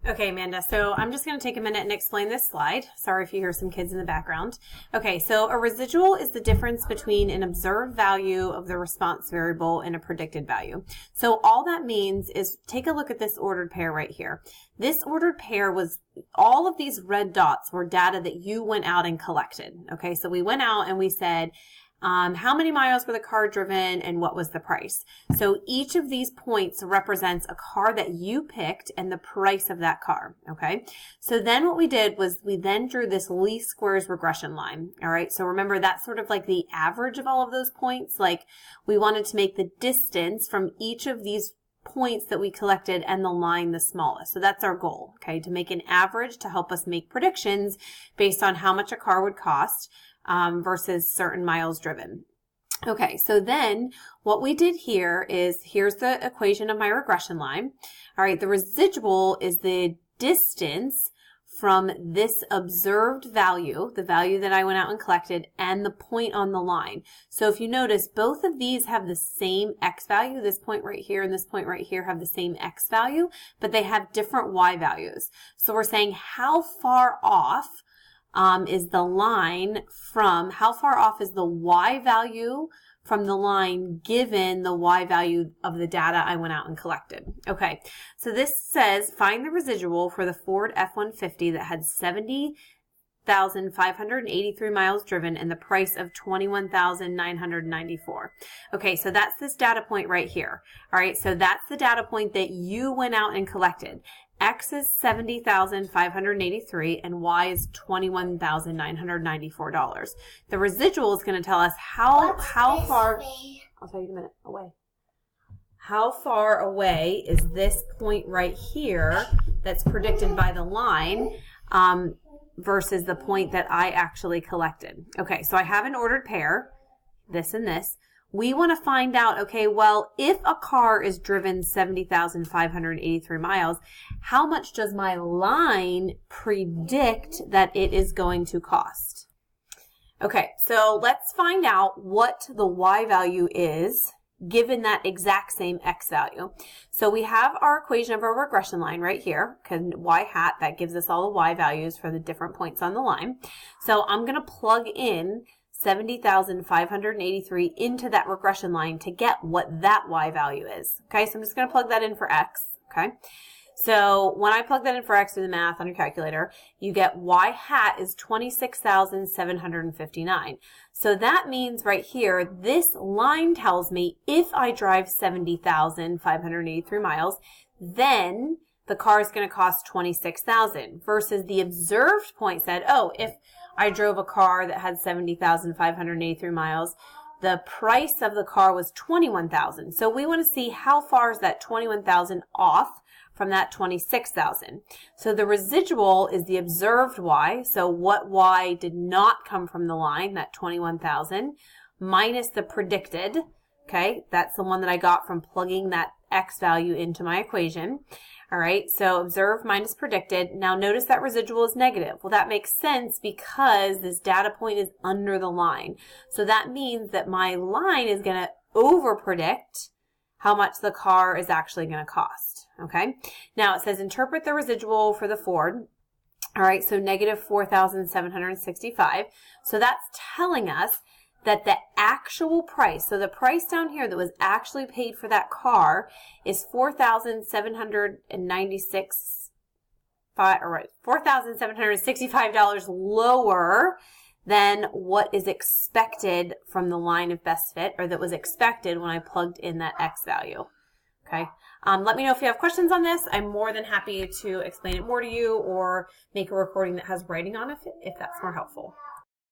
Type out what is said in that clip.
Okay, Amanda, so I'm just going to take a minute and explain this slide. Sorry if you hear some kids in the background. Okay, so a residual is the difference between an observed value of the response variable and a predicted value. So all that means is take a look at this ordered pair right here. This ordered pair was, all of these red dots were data that you went out and collected. Okay, so we went out and we said, how many miles were the car driven and what was the price? So each of these points represents a car that you picked and the price of that car, okay? So then what we did was we then drew this least squares regression line, all right? So remember, that's sort of like the average of all of those points. Like, we wanted to make the distance from each of these points that we collected and the line the smallest. So that's our goal, okay? To make an average to help us make predictions based on how much a car would cost versus certain miles driven. Okay, so then what we did here is, here's the equation of my regression line. All right, the residual is the distance from this observed value, the value that I went out and collected, and the point on the line. So if you notice, both of these have the same x value. This point right here and this point right here have the same x value, but they have different y values. So we're saying how far off is the line from, how far off is the y value from the line given the y value of the data I went out and collected. Okay, so this says find the residual for the Ford F-150 that had 70,583 miles driven and the price of $21,994. Okay, so that's this data point right here. All right, so that's the data point that you went out and collected. X is 70,583 and Y is $21,994. The residual is going to tell us how far, I'll tell you in a minute, away. How far away is this point right here that's predicted by the line versus the point that I actually collected. Okay, so I have an ordered pair, this and this. We want to find out, okay, well, if a car is driven 70,583 miles, how much does my line predict that it is going to cost? Okay, so let's find out what the y value is given that exact same x value. So we have our equation of our regression line right here, because y hat, that gives us all the y values for the different points on the line. So I'm going to plug in 70,583 into that regression line to get what that y value is. Okay, so I'm just going to plug that in for x. Okay, so when I plug that in for x through the math on your calculator, you get y hat is 26,759. So that means right here, this line tells me if I drive 70,583 miles, then the car is going to cost 26,000 versus the observed point said, oh, if I drove a car that had 70,583 miles, the price of the car was 21,000. So we want to see how far is that 21,000 off from that 26,000. So the residual is the observed y. So what y did not come from the line, that 21,000, minus the predicted. Okay, that's the one that I got from plugging that x value into my equation. All right, so observed minus predicted. Now notice that residual is negative. Well, that makes sense because this data point is under the line. So that means that my line is going to overpredict how much the car is actually going to cost. Okay, now it says interpret the residual for the Ford. All right, so negative 4,765. So that's telling us that the actual price, so the price down here that was actually paid for that car is $4,765 lower than what is expected from the line of best fit, or that was expected when I plugged in that X value. Okay. Let me know if you have questions on this. I'm more than happy to explain it more to you or make a recording that has writing on it if that's more helpful.